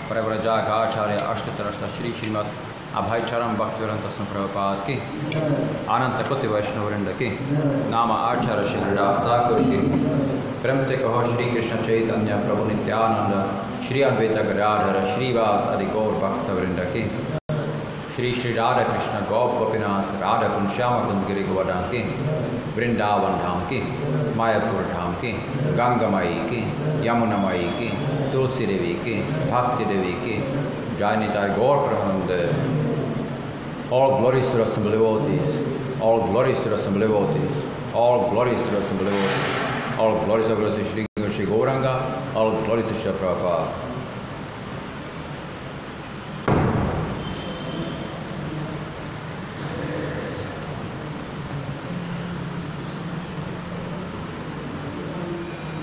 परिव्रजाचार्य अष्टतरस्त श्री श्रीमद अभय चरण भक्तिवेदांत संप्रभुपाद की, अनंत कोटि वैष्णववृंद की, नाम आचार्य श्री हरिदास ठाकुर की, प्रेम से कहो श्री कृष्ण चैतन्य प्रभु नित्यानंद, श्री अद्वैत गदाधर श्रीवास आदि गौर भक्तवृंद की, श्री श्री राधा कृष्ण गौप गोपीनाथ राधा कुंज श्याम कुंज गिरि गोवर्धन की, वृंदावन धाम की, मायापुर धाम की, गंगा माई की, यमुना माई की, तुलसी देवी की, भक्ति देवी की, जय निताय गौर Premanand. All glories to the assembled devotees, all glories to the assembled devotees, all glories to the assembled devotees, all glories of Lord Shri Shri Gauranga, all glories to Shri Prabhupada.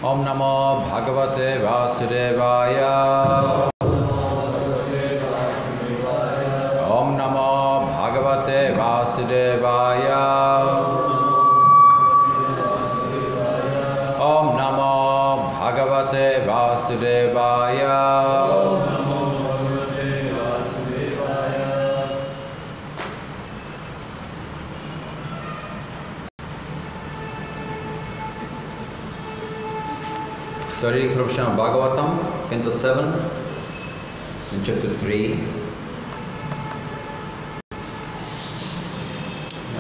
Om Namo Bhagavate Vasudevaya. Om Namo Bhagavate Vasudevaya. Om Namo Bhagavate Vasudevaya. So reading from Srimad Bhagavatam, Canto 7, in Chapter 3.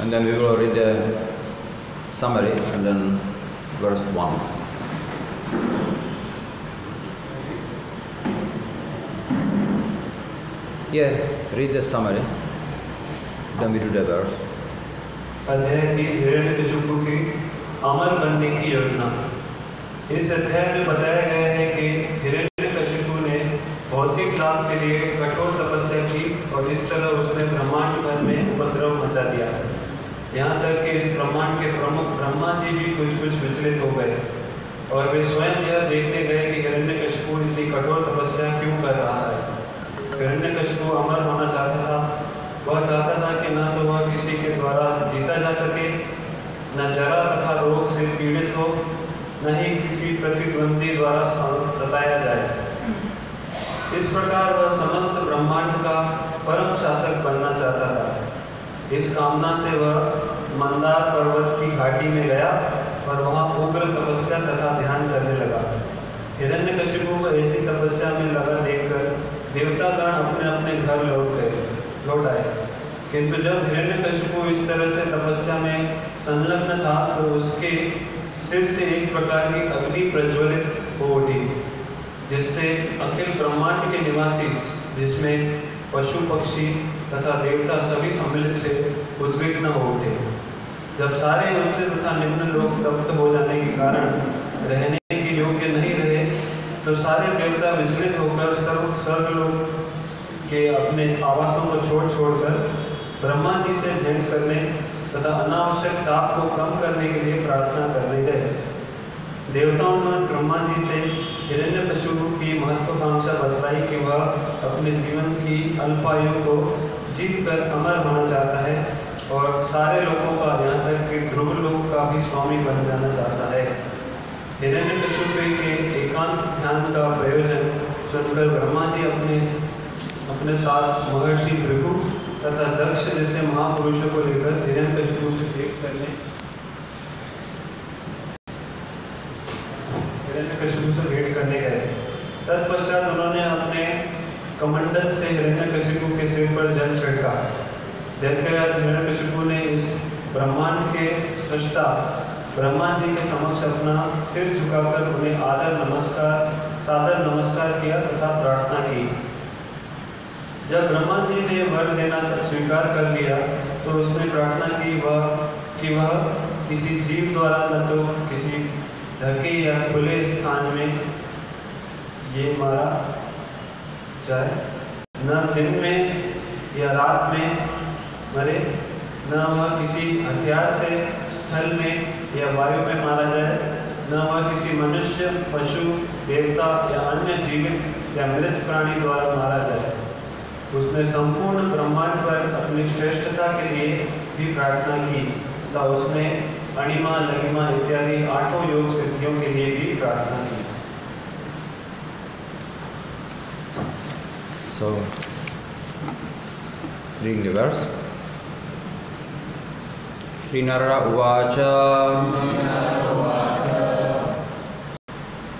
And then we will read the summary and then verse 1. Yeah, read the summary, then we do the verse. अध्याय 3 हिरण्यकशिपु की अमर बनने की योजना। इस अध्याय में बताया गया है कि हिरण्यकशिपु ने भौतिक लाभ के लिए कठोर तपस्या की और इस तरह उसने ब्रह्मांड भर में उपद्रव मचा दिया। यहाँ तक कि इस ब्रह्मांड के प्रमुख ब्रह्मा जी भी कुछ विचलित हो गए और वे स्वयं यह देखने गए कि हिरण्यकशिपु इतनी कठोर तपस्या क्यों कर रहा है। हिरण्यकशिपु अमर होना चाहता था। वह चाहता था कि न तो वह किसी के द्वारा जीता जा सके, न जरा तथा रोग से पीड़ित हो, न ही किसी प्रतिद्वंदी द्वारा सताया जाए। इस प्रकार वह समस्त ब्रह्मांड का परम शासक बनना चाहता था। इस कामना से वह मंदार पर्वत की घाटी में गया और वहां उग्र तपस्या तथा ध्यान करने लगा। हिरण्यकशिपु को ऐसी तपस्या में लगा देखकर देवतागण अपने अपने घर लौट आए। किंतु जब हिरण्यकशिपु इस तरह से तपस्या में संलग्न था तो उसके सिर से एक प्रकार की अग्नि प्रज्वलित हो उठी, जिससे अखिल ब्रह्मांड के निवासी, जिसमें पशु पक्षी तथा देवता सभी सम्मिलित थे, उद्विग्न हो उठे। जब सारे उच्च तथा निम्न लोग तप्त हो जाने के कारण रहने के योग्य नहीं रहे, तो सारे देवता विचलित होकर स्वर्गलोक के अपने आवासों को छोड़कर ब्रह्मा जी से भेंट करने तथा अनावश्यक ताप को कम करने के लिए प्रार्थना करने गए। देवताओं ने ब्रह्मा जी से हिरण्यकशिपु की महत्वाकांक्षा बतलाई कि वह अपने जीवन की अल्पायु को जीत कर अमर होना चाहता है और सारे लोगों का, यहाँ तक कि ध्रुव लोक का भी स्वामी बन जाना चाहता है। हिरण्यकशिपु के एकांत ध्यान का प्रयोजन सुनकर ब्रह्मा जी अपने साथ महर्षि भृगु तथा दक्ष जैसे महापुरुषों को लेकर हिरण्यकशिपु से भेंट करने गए। तत्पश्चात उन्होंने अपने कमंडल से हिरण्यकशिपु के सिर पर जल छिड़का। दैत्यराज हिरण्यकशिपु ने इस ब्रह्मांड के सृष्टा ब्रह्मा जी के समक्ष अपना सिर झुकाकर उन्हें सादर नमस्कार किया तथा प्रार्थना की। जब ब्रह्मा जी ने वर देना स्वीकार कर लिया तो उसने प्रार्थना की वह किसी जीव द्वारा न तो किसी ढके या खुले स्थान में ये मारा जाए, न दिन में या रात में मरे, न वह किसी हथियार से स्थल में या वायु में मारा जाए, न वह किसी मनुष्य, पशु, देवता या अन्य जीवित या मृत प्राणी द्वारा मारा जाए। उसने संपूर्ण ब्रह्मांड पर अपनी श्रेष्ठता के लिए भी प्रार्थना की तथा उसने अणिमा, लघिमा इत्यादि 8 योग सिद्धियों के लिए भी प्रार्थना की। So, reading the verse. Shri Narada Uvacha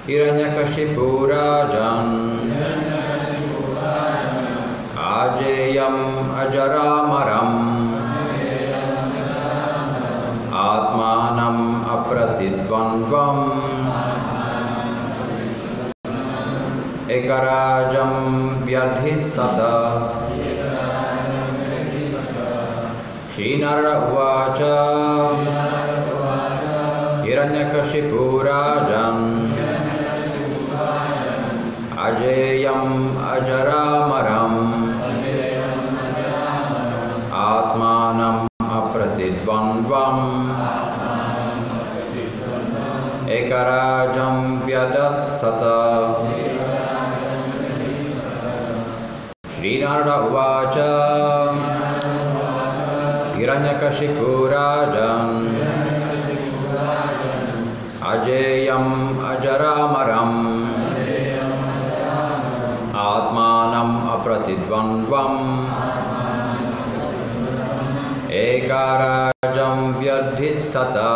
Hiranyakashipu Rajan Ajeyam Ajaramaram Atmanam Apratidvandvam Ekarajam Vyadhisata. Shri Narada Uvacha Hiranyakashipu Rajan Ajeyam Ajaramaram Atmanam Apratidvandvam Ekarajam Vyadatsata. Shri Narada Uvacha Hiranyakashipu Rajan Ajeyam Ajaramaram Atmanam Apratidvandvam Ekarajam Vyadhitsata.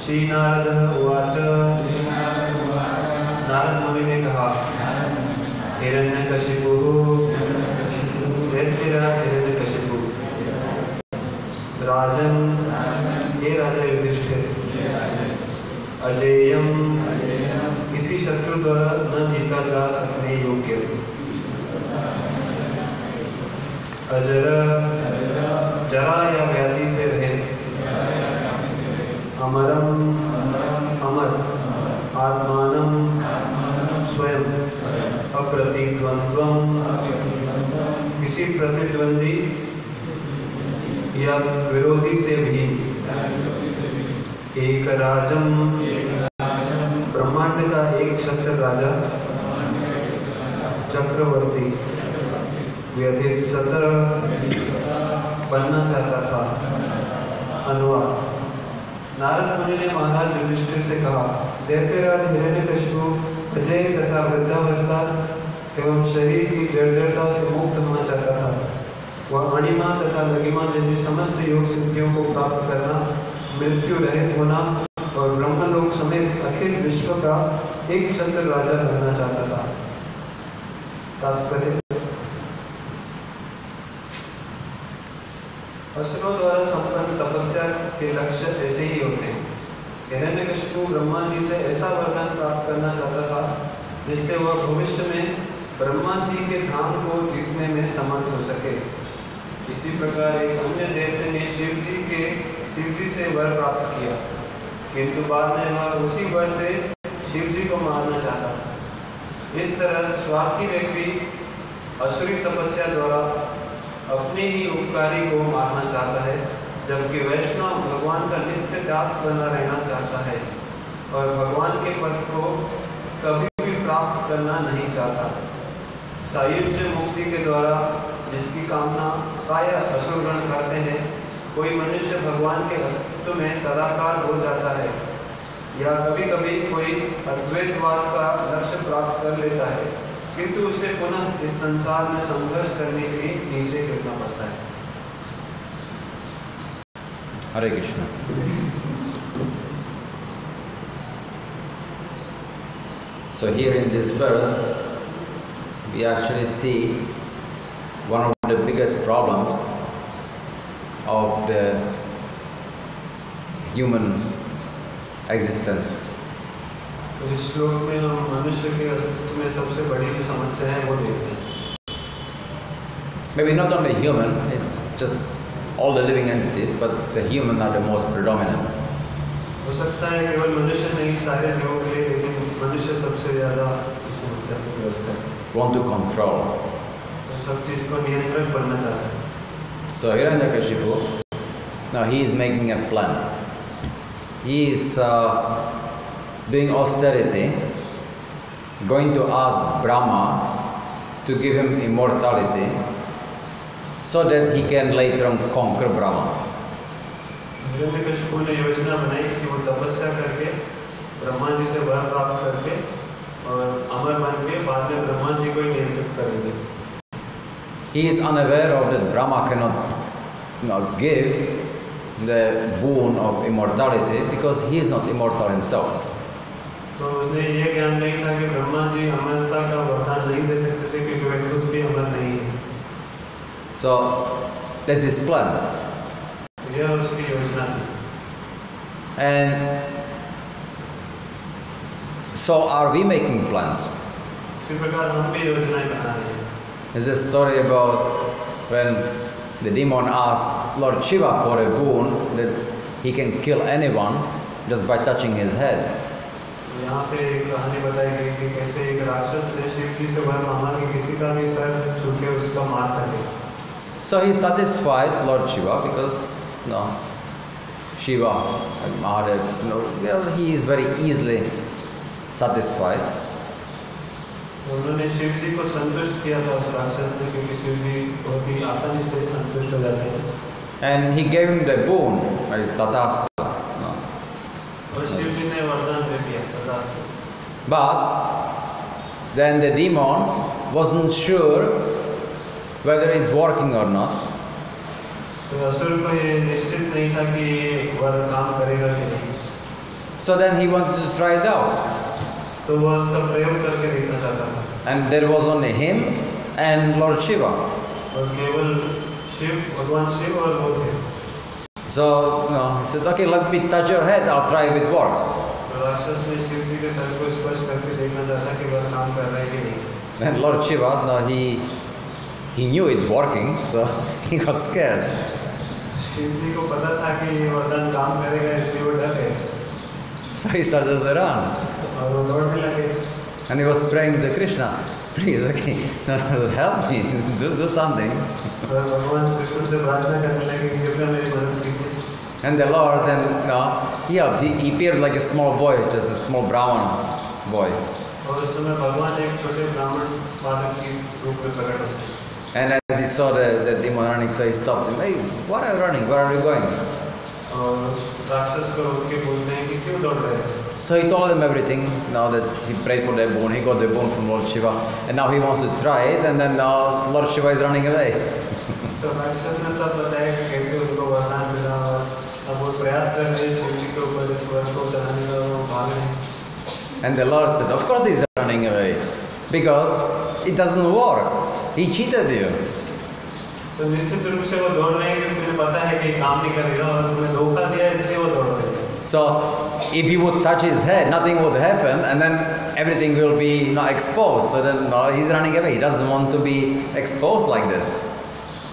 Shri Narad उवाच नारद मुनि ने कहा हिरण्यकशिपु हिरण्यकशिपु राजन हे राजा युधिष्ठिर अजेयम किसी शत्रु द्वारा न जीता जा सकने योग्य अजर जरा या व्याधि से रहित अमरम अमर आत्मानम स्वयं अप्रतिद्वंद्वम किसी प्रतिद्वंदी या विरोधी से भी एक राजम ब्रह्मा ब्रह्मांड का एक छत्र राजा चक्रवर्ती व्यधिक सतह बनना चाहता था। अनुवाद। नारद मुनि ने महाराज युधिष्ठिर से कहा, दैत्यराज हिरण्यकशिपु अजय तथा वृद्धावस्था एवं शरीर की जर्जरता से मुक्त होना चाहता था। वह अणिमा तथा लगिमा जैसी समस्त योग सिद्धियों को प्राप्त करना, मृत्यु रहित होना और ब्रह्मलोक समेत अखिल विश्व का एक छत्र राजा बनना चाहता था। तात्पर्य। असुरों द्वारा संपन्न तपस्या के लक्ष्य ऐसे ही होते हैं। हिरण्यकशिपु ब्रह्मा जी से ऐसा वरदान प्राप्त करना चाहता था जिससे वह भविष्य में ब्रह्मा जी के धाम को जीतने में समर्थ हो सके। इसी प्रकार एक अन्य दैत्य ने शिव जी से वर प्राप्त किया, किंतु बाद में वह उसी वर से शिव जी को मारना चाहता था। इस तरह स्वार्थी व्यक्ति असुरी तपस्या द्वारा अपने ही उपकारी को मारना चाहता है, जबकि वैष्णव भगवान का नित्य दास बना रहना चाहता है और भगवान के पद को कभी भी प्राप्त करना नहीं चाहता। सायुज्य मुक्ति के द्वारा जिसकी कामना प्रायः असुरगण करते हैं, कोई मनुष्य भगवान के अस्तित्व में तदाकार हो जाता है या कभी कभी कोई अद्वैतवाद का लक्ष्य प्राप्त कर लेता है, किंतु उसे पुनः इस संसार में संघर्ष करने के लिए नीचे गिरना पड़ता है। हरे Krishna. So here in this verse, we actually see one of the biggest problems of the human existence. इस श्लोक में हम मनुष्य के अस्तित्व में सबसे बड़ी जो समस्या है वो देखते हैं। Maybe not only human, it's just all the living entities, but the human are the most predominant. हो सकता है केवल मनुष्य नहीं, सारे जीवों के लिए, लेकिन मनुष्य सबसे ज़्यादा इस समस्या से ग्रस्त है। Want to control. तो सब चीज़ को नियंत्रण करना चाहता है। So Hiranyakashipu, now he is making a plan. He is doing austerity, going to ask Brahma to give him immortality so that he can later on conquer Brahma. Hiranyakashipu ने योजना बनाई कि वो तपस्या करके ब्रह्मा जी से वर प्राप्त करके और अमर बन के बाद में ब्रह्मा जी को ही नियंत्रित करेंगे। He is unaware of that Brahma cannot give the boon of immortality because he is not immortal himself. तो उन्हें ये ज्ञान नहीं था कि ब्रह्मा जी अमरता का वरदान नहीं दे सकते थे क्योंकि वे खुद भी अमर नहीं है। So that's his plan. यह उसकी योजना थी। And so are we making plans? इसी प्रकार हम भी योजनाएं बना रहे हैं। There's a story about when the demon asked Lord Shiva for a boon that he can kill anyone just by touching his head. यहाँ पे एक कहानी बताई गई कि कैसे एक राक्षस ने शिव जी से वर मांगा कि किसी का भी सर छू के उसका मार सके। So he satisfied Lord Shiva because Shiva and Maharaja, he is very easily satisfied. उन्होंने शिव जी को संतुष्ट किया था उस राक्षस ने, क्योंकि शिव जी बहुत ही आसानी से संतुष्ट हो जाते हैं। And he gave him the boon, like Tatastu. और शिव जी ने वरदान दे दिया तथास्तु। But then the demon wasn't sure whether it's working or not. तो असुर को ये निश्चित नहीं था कि ये वर काम करेगा कि नहीं। So then he wanted to try it out. तो वह उसका प्रयोग करके देखना चाहता था। And there was only him and Lord Shiva. और केवल शिव, भगवान शिव और वो थे। So he said, okay, let me touch your head, I'll try if it works. तो राक्षस ने शिव जी के सर को स्पर्श करके देखना चाहता कि वह काम कर रहा है कि नहीं। And Lord Shiva, he knew it's working, so he got scared. Shiv जी को पता था कि ये वरदान काम करेगा, इसलिए वो डर गए। So he started to run. और वो दौड़ने लगे। And he was praying to Krishna, please, okay, help me, do something. और भगवान कृष्ण से प्रार्थना करने लगे कि कृपया मेरी मदद कीजिए। And the Lord then he helped. He appeared like a small boy, just a small Brahmana. boy. और उस समय भगवान एक छोटे ब्राह्मण बालक के रूप में प्रकट होते हैं। And as he saw the demon running, so he stopped him. Hey, what are you running? Where are you going? और राक्षस को रोक के बोलते हैं कि क्यों दौड़ रहे हैं? So he told him everything. Now that he prayed for the bone, he got the bone from Lord Shiva, and now he wants to try it. And then now Lord Shiva is running away. तो राक्षस ने सब बताया कि कैसे उनको वरदान मिला और अब वो प्रयास कर रहे हैं शिव जी के ऊपर इस वर को चढ़ाने का, वो भाग रहे हैं। And the Lord said, "Of course he's running away, because it doesn't work. He cheated you." तो निश्चित रूप से वो दौड़ रहे हैं क्योंकि मुझे पता है कि काम नहीं करेगा और उन्हें धोखा दिया इसलिए वो दौड़ रहे हैं। So if he would touch his head, nothing would happen, and then everything will be exposed. So then he's running away. He doesn't want to be exposed like this.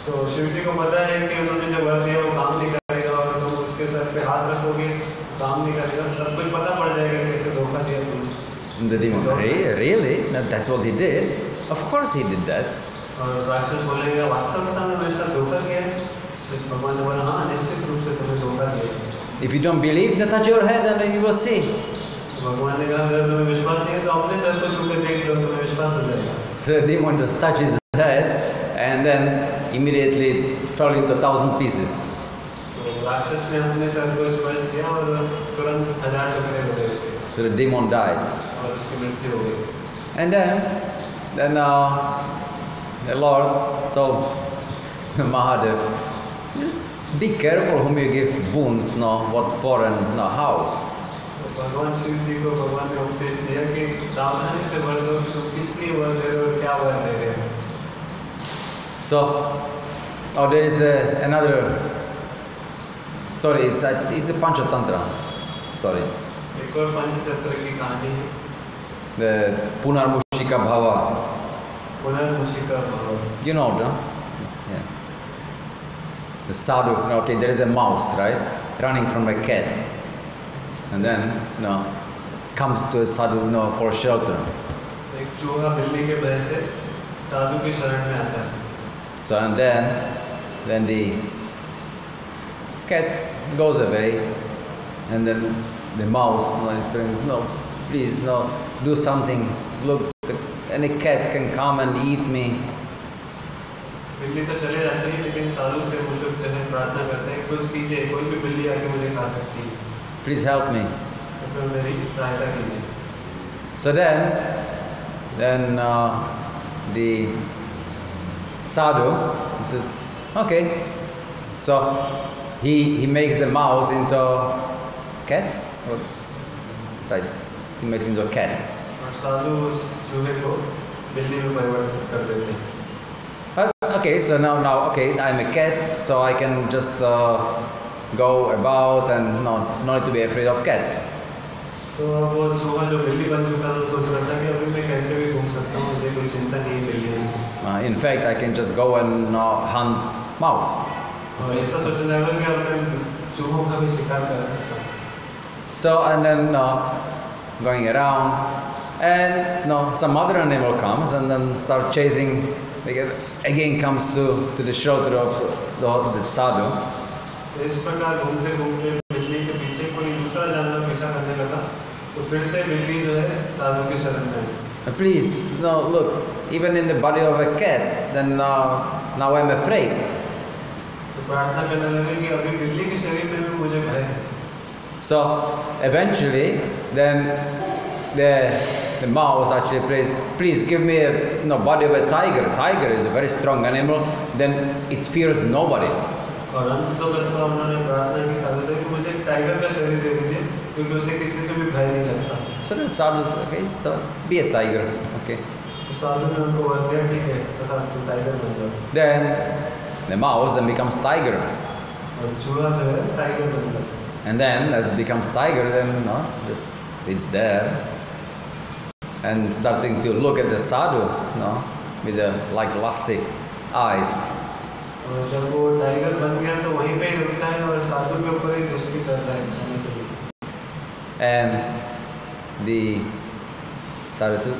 तो शिव जी को पता है कि उन्होंने जो वर दिया वो काम नहीं करेगा और तुम उसके सर पे हाथ रखोगे काम नहीं करेगा, सब कुछ पता पड़ जाएगा कैसे धोखा दिया तुमने। And the demon, really? That's what he did? Of course he did that. और राक्षस बोलेगा वास्तव में तुमने मेरे साथ धोखा किया है? तो भगवान ने बोला हाँ निश्चित रूप से तुमने धोखा दिया। If you don't believe, then touch your head and then you will see. भगवान ने कहा अगर तुम्हें विश्वास नहीं है तो अपने सर को छू के देख लो, तुम्हें विश्वास हो जाएगा। So the demon just touched his head and then immediately fell into 1,000 pieces. तो राक्षस ने अपने सर को स्पर्श किया और तुरंत 1000 टुकड़े हो गए उसके। So the demon died. और उसकी मृत्यु हो गई। And then the Lord told Maharaja, just be careful whom you give boons, what for and how. भगवान शिव जी को भगवान ने उपदेश दिया कि सावधानी से वर दो कि तुम किस लिए वर दे रहे हो और क्या वर दे रहे हो। So, there is another story. It's a Panchatantra story. एक और पंचतंत्र की कहानी है। The Punarmushika Bhava. पुनर्मुषिका भाव। You know, no? Yeah. The sadhu. Okay, there is a mouse, right, running from a cat, and then comes to a sadhu for shelter. एक चूहा बिल्ली के भय से साधु की शरण में आता है। So and then the cat goes away, and then the mouse is saying, "No, please, do something. Look, any cat can come and eat me." बिल्ली तो चले जाती है लेकिन साधु से मुझे प्रार्थना करते हैं कुछ कीजिए, कोई भी बिल्ली आके मुझे खा सकती है। Please help me. तो मेरी सहायता कीजिए। So then the sadhu said, "Okay." So he makes the mouse into cat, right? He makes into a cat. और साधु उस चूहे को बिल्ली में परिवर्तित कर देते हैं। Okay, so now okay, I'm a cat, so I can just go about and no need to be afraid of cats. तो अब वो चूहा जो बिल्ली बन चुका था सोच रहा था कि अभी मैं कैसे भी घूम सकता हूँ, मुझे कोई चिंता नहीं बिल्लियों से। In fact, I can just go and hunt mouse. और ऐसा सोचने लगा कि अब मैं चूहों का भी शिकार कर सकता हूँ। So and then going around, and some other animal comes and then start chasing. Again comes to the shelter of the sadhu. इस प्रकार घूमते घूमते बिल्ली के पीछे कोई दूसरा जानवर पीछा करने लगा, तो फिर से बिल्ली जो है साधु की शरण में आई। Please, look, even in the body of a cat, then now I'm afraid. तो प्रार्थना करने लगे कि अभी बिल्ली के शरीर में भी मुझे भय है। So eventually, then the mouse actually prays, "Please give me a body of a tiger." Tiger is a very strong animal. Then it fears nobody. और अंत तो उन्होंने प्रार्थना की साधु से कि मुझे टाइगर का शरीर दे दीजिए क्योंकि उसे किसी से भी भय नहीं लगता। So the sadhu said, "Okay, so be a tiger." Okay. तो साधु ने उनको वर दिया, ठीक है, तथा तुम टाइगर बन जाओ। Then the mouse then becomes tiger. और चूहा जो है टाइगर बन जाता है। And then as it becomes tiger, then just it's there and starting to look at the sadhu, with the lusty eyes. और जब वो टाइगर बन गया तो वहीं पे ही रुकता है और साधु के ऊपर ही दृष्टि कर रहा है। And the sadhu says,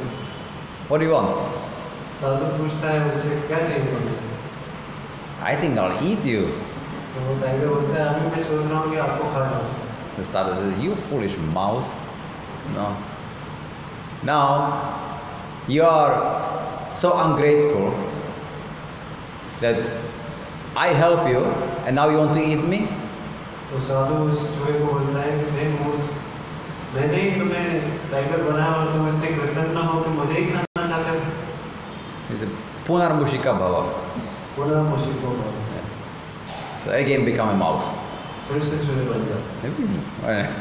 "What do you want?" साधु पूछता है उससे क्या चाहिए तुम्हें? "I think I'll eat you." तो वो टाइगर बोलता है अभी मैं सोच रहा हूँ कि आपको खा लूँ। The sadhu says, "You foolish mouse. Now you are so ungrateful that I help you and now you want to eat me? तो साधु उस चूहे को बोलता है कि नहीं मूर्ख, मैंने ही तुम्हें टाइगर बनाया और तुम इतने कृतज्ञ हो कि मुझे ही खाना चाहते हो? It's a punarmushika bhava. पुनर्मुषिको भव. So again become a mouse. फिर से चूहे बन जाओ.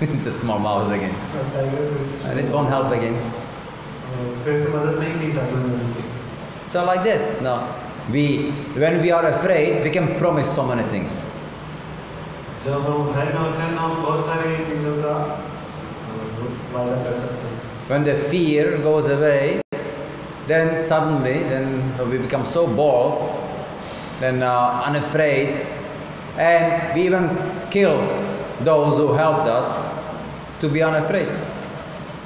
It's a small mouse again. Tiger फिर से And it won't help again. फिर से मदद नहीं की साधु ने उनकी. So like that. No, when we are afraid, we can promise so many things. जब हम भय में होते हैं तो हम बहुत सारी चीजों का वादा कर सकते हैं. When the fear goes away, then suddenly, we become so bold, then unafraid, and we even kill those who helped us to be unafraid.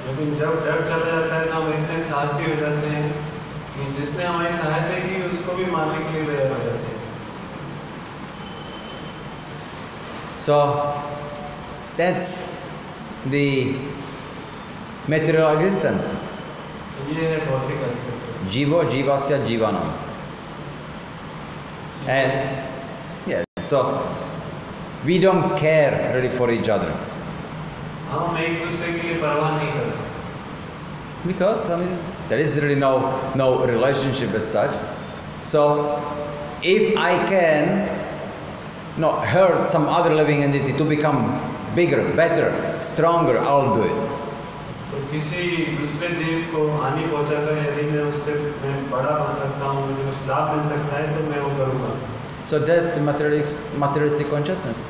लेकिन जब डर चला जाता है तो हम इतने साहसी हो जाते हैं कि जिसने हमारी सहायता की उसको भी मारने के लिए तैयार हो जाते हैं. So that's the material existence. ये है भौतिक अस्तित्व. Jiva jivasya jivanam. And yeah, so we don't care really for each other. हम एक दूसरे के लिए परवाह नहीं करते. Because there is really no relationship as such. So if I can hurt some other living entity to become bigger, better, stronger, I'll do it. तो किसी दूसरे जीव को हानि पहुंचाकर यदि मैं उससे बड़ा बन सकता हूँ, मुझे कुछ लाभ मिल सकता है तो मैं वो करूँगा. So that's the materialistic consciousness.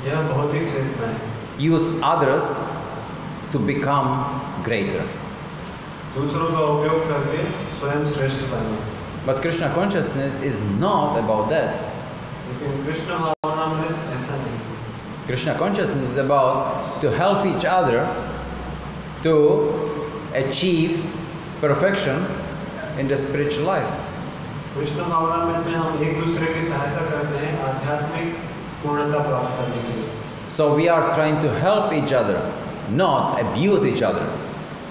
यह भौतिक चेतना है. Use others to become greater. दूसरों का उपयोग करके स्वयं श्रेष्ठ बनना. But Krishna consciousness is not about that. लेकिन कृष्ण भावनामृत ऐसा नहीं. Krishna consciousness is about to help each other to achieve perfection in the spiritual life. Krishna भावनामृत में हम एक दूसरे की सहायता करते हैं आध्यात्मिक पूर्णता प्राप्त करने के लिए. So we are trying to help each other, not abuse each other.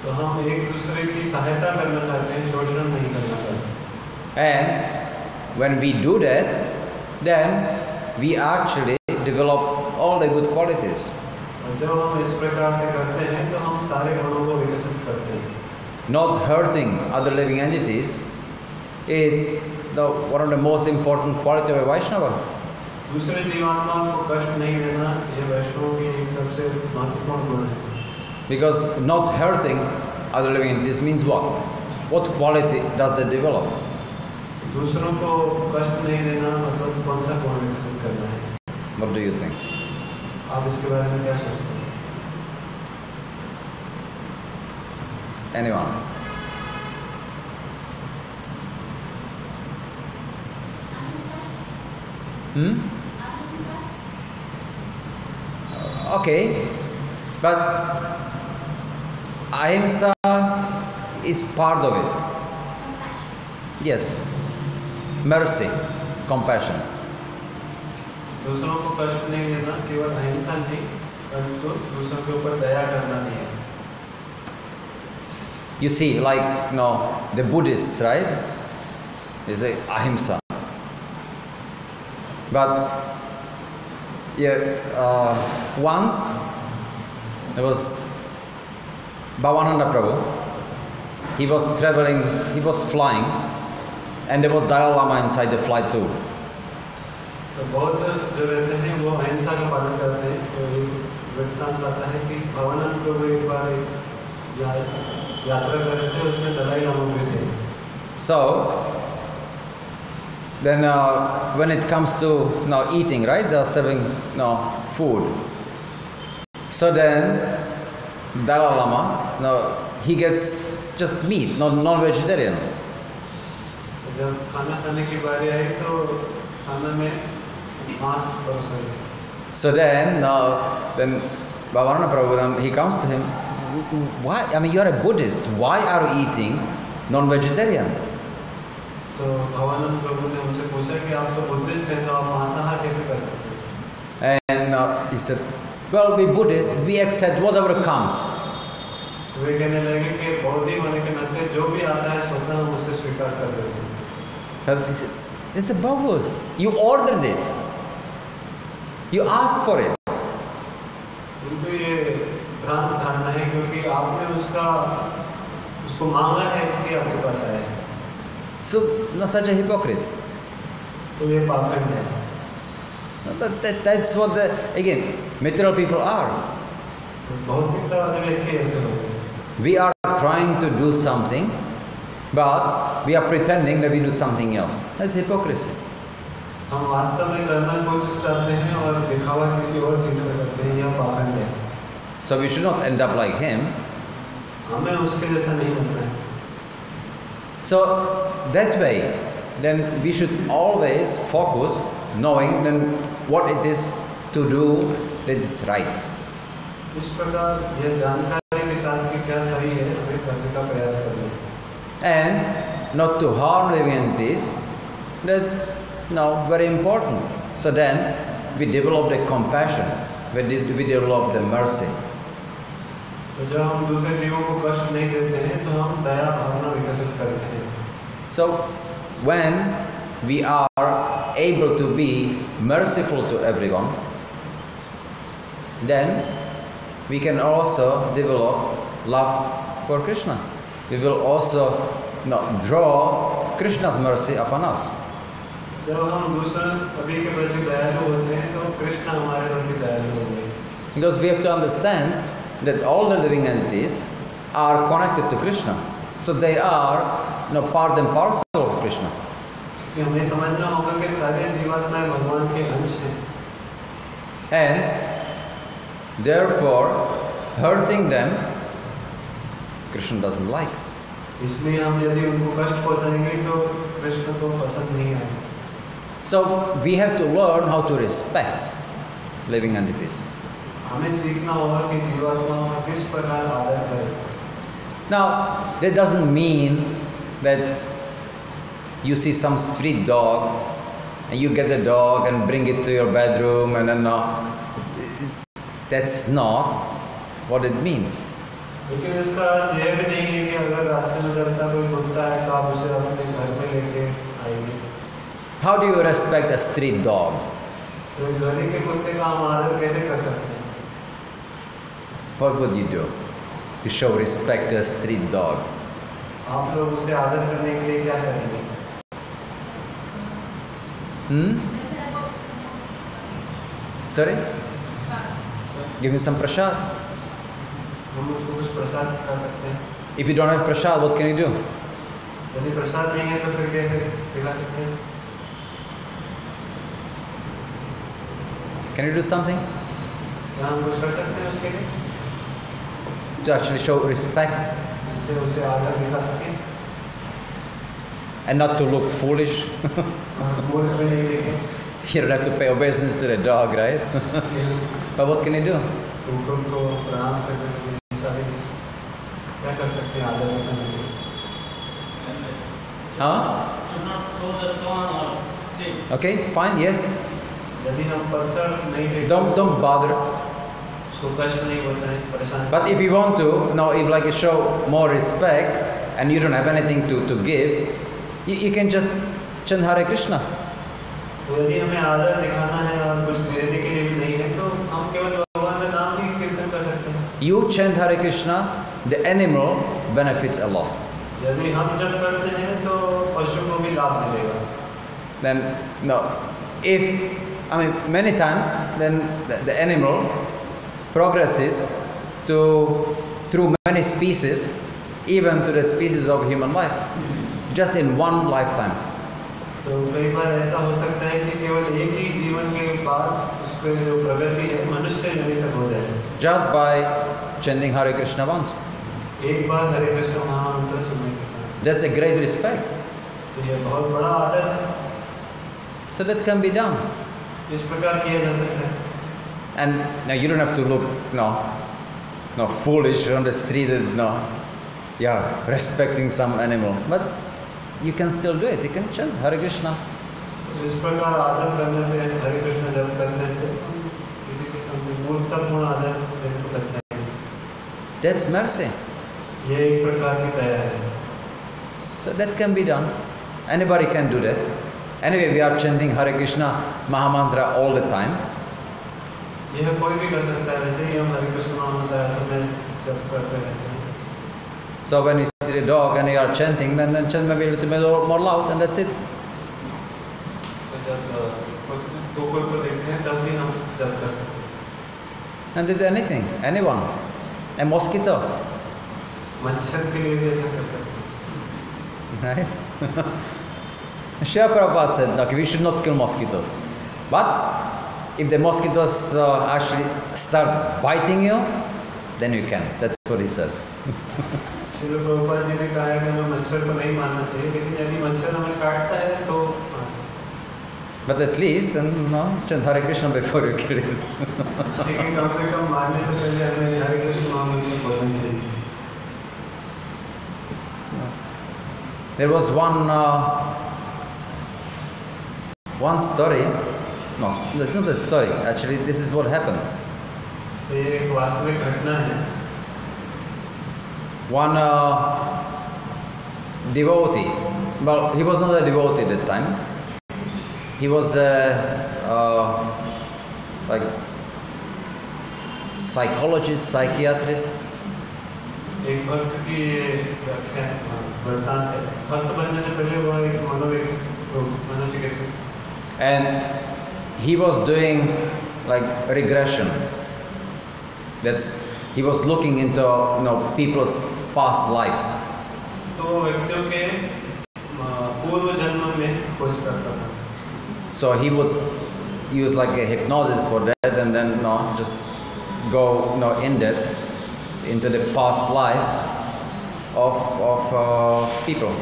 तो हम एक दूसरे की सहायता करना चाहते हैं, शोषण नहीं करना चाहते. And when we do that, then we actually develop all the good qualities. और जब हम इस प्रकार से करते हैं तो हम सारे गुणों को विकसित करते हैं. Not hurting other living entities is one of the most important quality of a Vaishnava. दूसरे जीवात्माओं को कष्ट नहीं देना ये वैष्णवों की एक सबसे महत्वपूर्ण गुण है. Because not hurting other living entities means what? What quality does they develop? दूसरों को कष्ट नहीं देना मतलब कौन सा गुण विकसित करना है? What do you think? आप इसके बारे में क्या सोचते हैं? Anyone? Okay, but ahimsa, it's part of it. Yes, mercy, compassion. दूसरों को कष्ट नहीं देना केवल अहिंसा नहीं परंतु दूसरों के ऊपर दया करना भी है. You see, like the Buddhists, right? They say ahimsa. But once there was Bhavananda Prabhu. He was traveling, he was flying, and there was Dalai Lama inside the flight too. तो बौद्ध जो रहते हैं वो अहिंसा का पालन करते हैं. तो एक वृत्तांत आता है कि भवानंद प्रभु एक बार यात्रा कर रहे थे, उसमें दलाई लामा भी थे. So then when it comes to eating, right, they're serving food. So then Dalai Lama, he gets just meat, non-vegetarian. तो जब खाना खाने की बारी आई तो खाना में मांस परोसा गया. So then Bhavananda Prabhu, he comes to him. Why? I mean, you are a Buddhist. Why are you eating non-vegetarian? तो भवानंद प्रभु ने उनसे पूछा कि आप तो बुद्धिस्ट हैं तो आप मांसाहार कैसे कर सकते हैं? And he said, well, we Buddhists, we accept whatever comes. वे कहने लगे कि बौद्धि होने के नाते जो भी आता है स्वतः हम उसे स्वीकार कर देते हैं। But it's a bogus. You ordered it. You asked for it. किंतु ये भ्रांत धारणा है क्योंकि आपने उसको मांगा है इसलिए आपके पास आया है। So, no, such a hypocrite. तो ये पाखंड है। That's what again, material people are. भौतिकतावादी व्यक्ति ऐसे होते हैं। We are trying to do something, but we are pretending that we do something else. That's hypocrisy. हम वास्तव में करना कुछ चाहते हैं और दिखावा किसी और चीज का करते हैं, यह पाखंड है। So we should not end up like him. हमें उसके जैसा नहीं बनना है। So that way, then we should always focus, knowing then what it is to do, that it's right. इस प्रकार यह जानकारी के साथ कि क्या सही है हमें करने का प्रयास करना है। And not to harm living entities. That's now very important. So then we develop the compassion, we develop the mercy. तो जब हम दूसरे जीवों को कष्ट नहीं देते हैं तो हम दया भावना विकसित करते हैं। So when we are able to be merciful to everyone, then we can also develop love for Krishna. We will also draw Krishna's mercy upon us. जब हम दूसरे सभी के प्रति दयालु होते हैं तो कृष्ण हमारे प्रति दयालु होंगे। Because we have to understand that all the living entities are connected to Krishna. So they are part and parcel of Krishna. कि हमें समझना होगा कि सारे जीवात्माएं भगवान के अंश हैं। And therefore, hurting them, Krishna doesn't like. इसलिए हम यदि उनको कष्ट पहुंचाएंगे तो कृष्ण को पसंद नहीं आएगा। So we have to learn how to respect living entities. हमें सीखना होगा कि जीवात्माओं का किस प्रकार आदर करें। Now, that doesn't mean that you see some street dog and you get the dog and bring it to your bedroom and then that's not what it means. लेकिन इसका अर्थ यह भी नहीं है कि अगर रास्ते में चलता कोई कुत्ता है तो आप उसे अपने घर में लेके आएंगे। How do you respect a street dog? तो गली के कुत्ते का हम आदर कैसे कर सकते हैं? What would you do to show respect to a street dog? आप लोग उसे आदर करने के लिए क्या करेंगे? Sorry? Give me some prasad. हम उसको कुछ प्रसाद खा सकते हैं। If you don't have prasad, what can you do? यदि प्रसाद नहीं है तो फिर कैसे दिखा सकते हैं? Can you do something क्या हम कुछ कर सकते हैं उसके लिए? to actually show respect जिससे उसे आदर दिखा सकें and not to look foolish? मूर्ख भी नहीं देखें। You don't have to pay obeisance to the dog, right? But what can you do? उनको प्रणाम करने के लिए सारे क्या कर सकते हैं आदर दिखाने के लिए? Huh? Should not throw the stone or stick. Okay, fine, yes. यदि हम पत्थर नहीं देखें Don't bother. उसको कष्ट नहीं पहुंचाएं, परेशान। But if you want to, now if like you show more respect and you don't have anything to give, you can just chant Hare Krishna. तो यदि हमें आदर दिखाना है और कुछ देने के लिए भी नहीं है तो हम केवल भगवान का नाम ही कीर्तन कर सकते हैं। You chant Hare Krishna, the animal benefits a lot. यदि हम जब करते हैं तो पशु को भी लाभ मिलेगा। Then no, if many times then the animal progresses through many species, even to the species of human lives, just in one lifetime. तो कई बार ऐसा हो सकता है कि केवल एक ही जीवन के बाद उसकी जो प्रगति है मनुष्य योनि तक हो जाए। Just by chanting Hare Krishna once. एक बार हरे कृष्ण महामंत्र सुनने के बाद। That's a great respect. तो ये बहुत बड़ा आदर है। So that can be done. इस प्रकार किया जा सकता है। And now you don't have to look foolish on the street, respecting some animal. But you can still do it. You can chant Hare Krishna. इस प्रकार आदर करने से हरे कृष्ण जप करने से किसी के सामने मूर्खतापूर्ण आदर देने से बच जाएंगे। That's mercy. ये एक प्रकार की दया है. So that can be done. Anybody can do that. Anyway, we are chanting Hare Krishna Mahamantra all the time. यह कोई भी कर सकता है. वैसे ही हम हरे कृष्ण महामंत्र समय जप करते रहते हैं. So when you see the dog and you are chanting, then chant maybe a little bit more loud, and that's it. जब कुकुर को देखते हैं तब भी हम जप कर सकते हैं. And do anything, anyone, a mosquito, मच्छर के लिए भी ऐसा कर सकते हैं. right? Srila Prabhupada said, okay, we should not kill mosquitoes, but if the mosquitoes actually start biting you, then you can. That's what he said. Srila Prabhupada ji ने कहा है कि हमें मच्छर को नहीं मारना चाहिए, लेकिन यदि मच्छर हमें काटता है तो. But at least, chant Hare Krishna before you kill it. लेकिन कम से कम मारने से पहले हमें हरे कृष्ण महामंत्र बोलना चाहिए. There was one story. No, it's not a story. Actually, this is what happened. ये एक वास्तविक घटना है. One devotee. Well, he was not a devotee at that time. He was like psychologist, psychiatrist. एक भक्त की व्याख्या वरदान है. भक्त बनने से पहले वो एक मनोचिकित्सक. And he was doing like regression. He was looking into people's past lives. तो व्यक्तियों के पूर्व जन्म में खोज करता था. So he would use like a hypnosis for that, and then just go in depth into the past lives of people.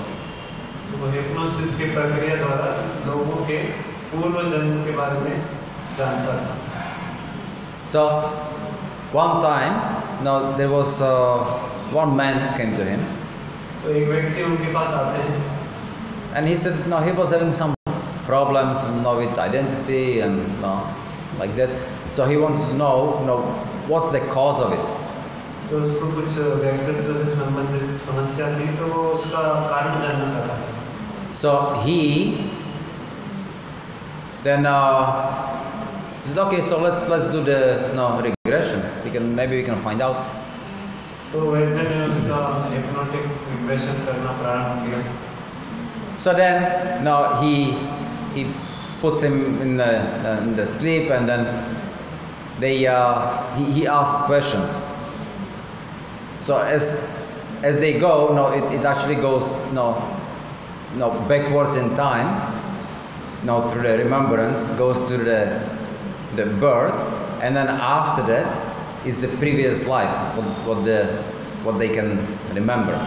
वो हिप्नोसिस की प्रक्रिया द्वारा लोगों के पूर्व जन्म के बारे में जानता था. So one time, there was one man came to him. तो एक व्यक्ति उनके पास आते हैं. And he said, he was having some problems with identity and like that. So he wanted to know, what's the cause of it. तो उसको कुछ व्यक्तित्व से संबंधित समस्या थी, तो वो उसका कारण जानना चाहता था. So he then said, okay, so let's do the regression. Maybe we can find out. तो वैद्य ने उसका hypnotic regression करना प्रारंभ किया. So then he puts him in the sleep, and then he asks questions. So as they go, it actually goes backwards in time. Through the remembrance goes to the birth, and then after that is the previous life, what they can remember.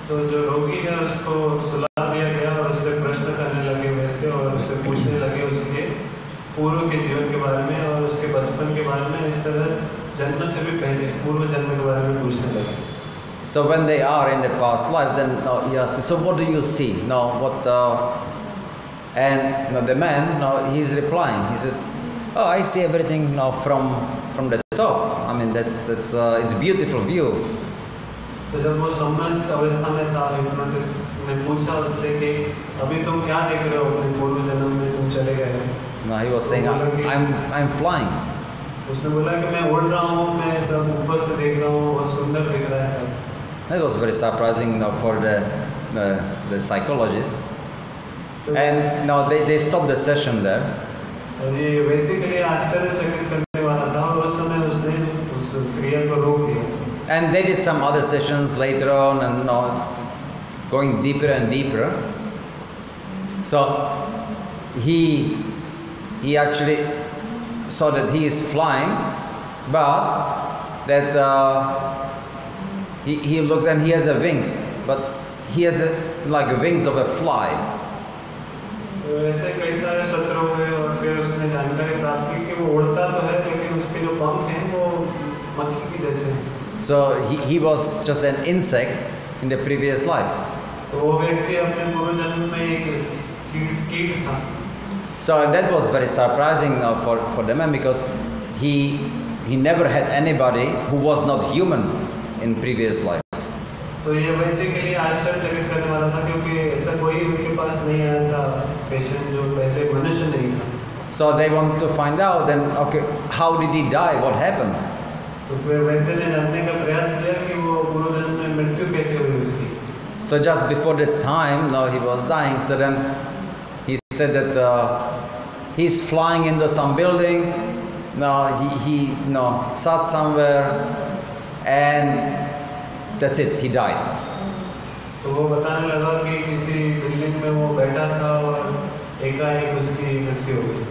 तो जो रोगी है उसको सुला दिया गया और उससे प्रश्न करने लगे हुए थे और उससे पूछने लगे उसके पूर्व के जीवन के बारे में और उसके बचपन के बारे में. इस तरह जन्म से भी पहले पूर्व जन्म के बारे में पूछने लगे. So when they are in the past life, then he asks, so what do you see? And the man, he's replying. He said, oh, I see everything from the top. I mean, that's it's a beautiful view. तो जब वो सम्मत अवस्था में था, hypnotist ने पूछा उससे कि अभी तुम क्या देख रहे हो अपने पूर्व जन्म में, तुम चले गए. No, he was saying, I'm flying. उसने बोला कि मैं उड़ रहा हूँ, मैं सब ऊपर से देख रहा हूँ, बहुत सुंदर दिख रहा है सब. That was very surprising for the psychologist. And they stopped the session there. और ये व्यक्ति के लिए आश्चर्यचकित करने वाला था और उस समय उसने उस क्रिया को रोक दिया. And they did some other sessions later on, and going deeper and deeper. So he actually saw that he is flying, but that he looked and he has a wings, but he has like wings of a fly. ऐसे कई सारे सत्र हुए और फिर उसने जानकारी प्राप्त की कि वो उड़ता तो है लेकिन उसके जो पंख हैं वो मक्खी की जैसे हैं. So he was just an insect in the previous life. तो वो व्यक्ति अपने पूर्व जन्म में एक कीट था. So that was very surprising for the man, because he never had anybody who was not human in previous life. तो ये वैद्य के लिए आश्चर्यचकित करने वाला था, क्योंकि ऐसा कोई उनके पास नहीं आया था पेशेंट जो पहले मनुष्य नहीं था। So they want to find out then, okay, how did he die? What happened? तो फिर वैद्य ने जानने का प्रयास किया कि वो पूर्व जन्म में मृत्यु कैसे हुई उसकी। So just before the time, no, he was dying. So then he said that he's flying into some building. No, he sat somewhere, and that's it. He died. तो वो बताने लगा कि किसी बिल्डिंग में वो बैठा था और एकाएक उसकी मृत्यु हो गई।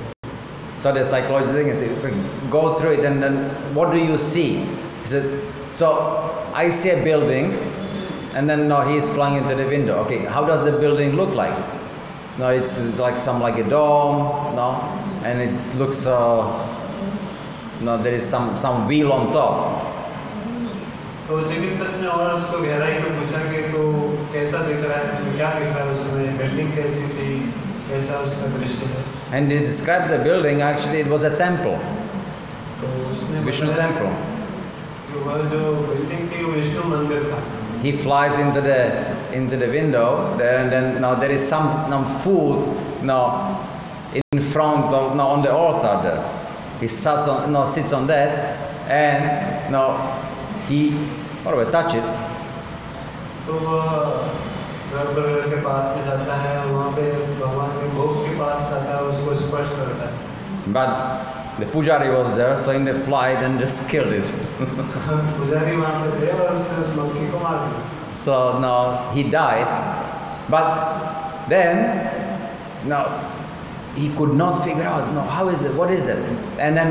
So the psychologist said, okay, go through it, and then what do you see? He said, so I see a building, and then no, he's flying into the window. Okay, how does the building look like? No, it's like a dome, no, and it looks no, there is some wheel on top. तो चिकित्सक ने और उसको गहराई में पूछा कि तो कैसा दिख रहा है, तुम्हें क्या दिख रहा है उसमें, बिल्डिंग कैसी थी, कैसा उसका दृश्य है। And he described the building. Actually, it was a temple, तो उसने Vishnu temple. कि वह जो बिल्डिंग थी वो विष्णु मंदिर था। He flies into the window, and then now there is some food now in front of on the altar there. He sits on that, and now he touch it. तो वह गर्भगृह के पास में जाता है और वहाँ पे भगवान के भोग के पास जाता है, उसको स्पर्श करता है। But the pujari was there, so in the flight and just killed it. पुजारी वहाँ पे थे और उसने उस मक्खी को मार दिया। So now he died, but then now he could not figure out, no, how is that, what is that? And then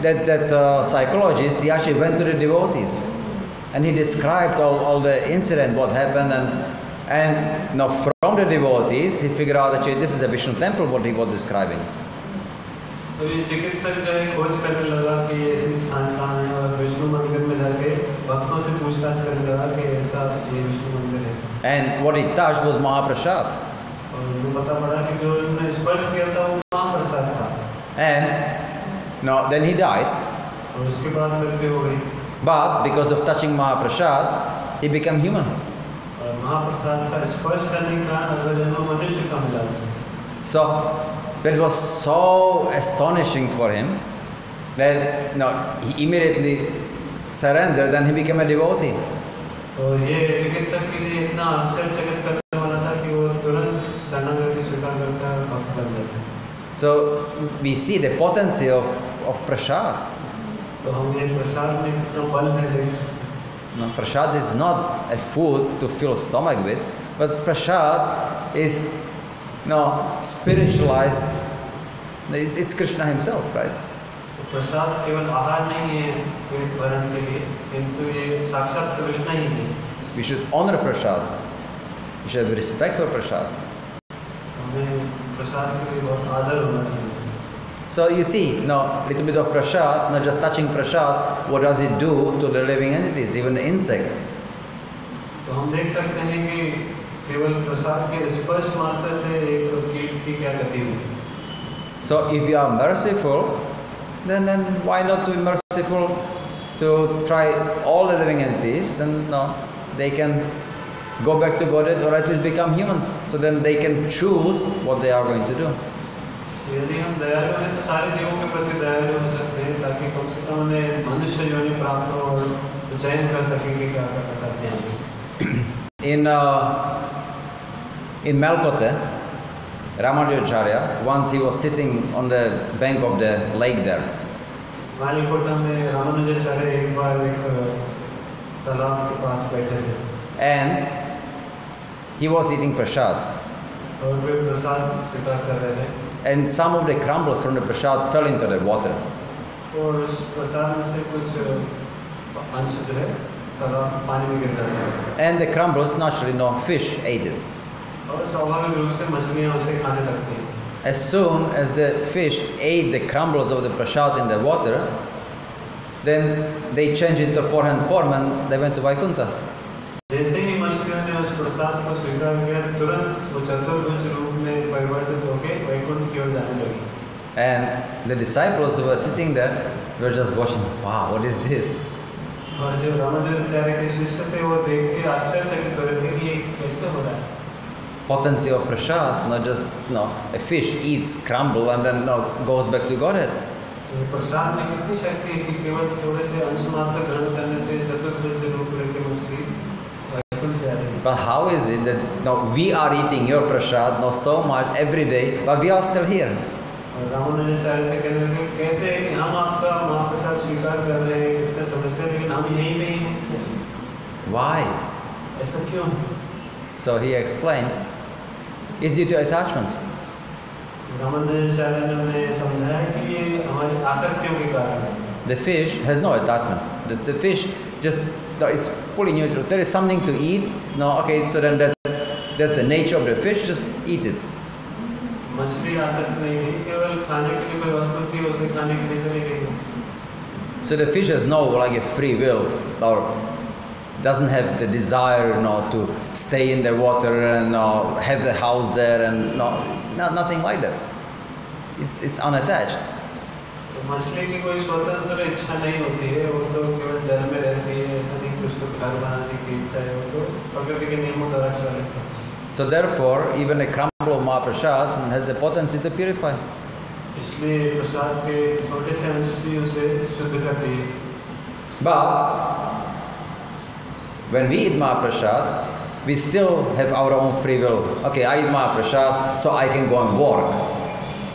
that psychologist, he actually went to the devotees, and he described all the incident, what happened, and now from the devotees, he figured out actually this is the Vishnu temple, what he was describing. तो ये चिकित्सक जो है खोज करने लगा कि ये ऐसी स्थान कहाँ है, और विष्णु मंदिर में जाके भक्तों से पूछताछ करने लगा कि ऐसा ये विष्णु मंदिर है। And what he touched was Mahaprasad. और जो पता पड़ा कि जो इन्होंने स्पर्श किया था वो महाप्रसाद था। And now then he died. और उसके बाद मृत्यु हो गई। But because of touching Mahaprasad, he became human. और महाप्रसाद का स्पर्श करने के कारण अगला जन्म मनुष्य का मिला उसे। So that was so astonishing for him that he immediately surrendered and he became a devotee. और ये चिकित्सक के लिए इतना आश्चर्यचकित करने वाला था कि वो तुरंत शरणागति स्वीकार करता है और भक्त बन जाता है। So we see the potency of prasad. तो हम ये प्रसाद में कितना बल है देख सकते हैं। No, prasad is not a food to fill stomach with, but prasad is spiritualized. It's Krishna himself, right? तो प्रसाद केवल आहार नहीं है पेट भरण के लिए, किंतु ये साक्षात कृष्ण ही है। We should honor prasad. We should have respect for prasad. हमें प्रसाद के लिए बहुत आदर होना चाहिए। So you see, little bit of prasad, not just touching prasad, what does it do to the living entities, even the insect? तो हम देख सकते हैं कि केवल प्रसाद के स्पर्श मात्र से एक कीट की क्या गति हुई। So if you are merciful, then why not be merciful to try all the living entities? Then they can go back to Godhead or at least become humans. So then they can choose what they are going to do. यदि हम दयालु हैं तो सारे जीवों के प्रति दयालु हो सकते हैं, ताकि कम से कम उन्हें मनुष्य योनि प्राप्त हो और चयन कर सकें कि क्या करना चाहते हैं। In Melkote, Ramanujacharya, once he was sitting on the bank of the lake there. मालकोटा में रामानुजाचार्य एक बार एक तालाब के पास बैठे थे। And he was eating prasad. और वे प्रसाद स्वीकार कर रहे थे। And some of the crumbles from the prasad fell into the water. और उस प्रसाद में से कुछ अंश जो है तालाब पानी में गिर गया। And the crumbles, naturally, fish ate it. और स्वाभाविक रूप से मछलियाँ उसे खाने लगती हैं। As soon as the fish ate the crumbles of the prasad in the water, then they changed into four-hand form and they went to Vaikuntha. जैसे ही मछलियों ने उस प्रसाद को स्वीकार किया, तुरंत वो चतुर्भुज रूप में परिवर्तित होकर वैकुंठ की ओर जाने लगी। And the disciples who were sitting there were just watching. Wow, what is this? और जो रामानुजाचार्य के शिष्य थे वो देख के आश्चर्यचकित हो रहे थे कि ये कैसे हो रहा है। Potency of prasad, not just a fish eats crumble and then goes back to Godhead. प्रसाद में कितनी शक्ति है कि केवल थोड़े से अंश मात्र ग्रहण करने से चतुर्भुज रूप लेके मछली वैकुंठ जा रही है। But how is it that we are eating your prasad not so much every day, but we are still here? और रामानुजाचार्य से कहने लगे कैसे है कि हम आपका महाप्रसाद स्वीकार कर रहे हैं कितने समय से, लेकिन हम यहीं पे ही हैं। Why? ऐसा क्यों? So he explained, it's due to attachment. Ramanujacharya ने उन्हें समझाया कि ये हमारी आसक्तियों के कारण है। The fish has no attachment. The fish just, it's fully neutral. There is something to eat. No, okay, so then that's the nature of the fish. Just eat it. मछली आसक्त नहीं थी, केवल खाने के लिए कोई वस्तु थी, उसे खाने के लिए चली गई। So the fish has no like a free will, or doesn't have the desire, to stay in the water and have the house there, and nothing like that. It's unattached. तो मछली की कोई स्वतंत्र इच्छा नहीं होती है, वो तो केवल जल में रहती है, ऐसा नहीं कि उसको घर बनाने की इच्छा है, वो तो प्रकृति के नियमों द्वारा चलित है। So therefore, even a crumble of Mahaprasad has the potency to purify. इसलिए प्रसाद के छोटे से अंश भी उसे शुद्ध करती है। But when we eat Mahaprasad, we still have our own free will. Okay, I eat Mahaprasad, so I can go and work.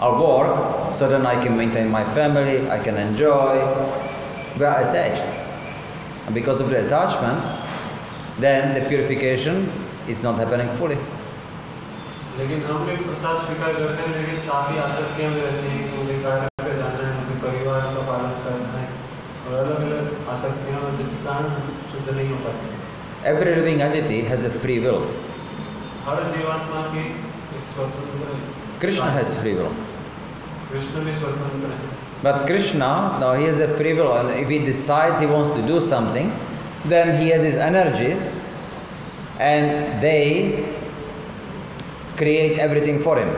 I'll work, so then I can maintain my family, I can enjoy. We are attached. And because of the attachment, then the purification, it's not happening fully. लेकिन हम भी प्रसाद स्वीकार करते हैं, लेकिन साथ ही आसक्तियाँ भी रहती हैं कि मुझे कार्य पे जाना है, मुझे परिवार का पालन करना है, और अलग-अलग आसक्तियाँ जिसके कारण शुद्ध नहीं हो पाते। Every living entity has a free will. हर जीवात्मा की एक स्वतंत्र है। Krishna has free will. Krishna भी स्वतंत्र है। But Krishna, now he has a free will, and if he decides he wants to do something, then he has his energies, and they create everything for him.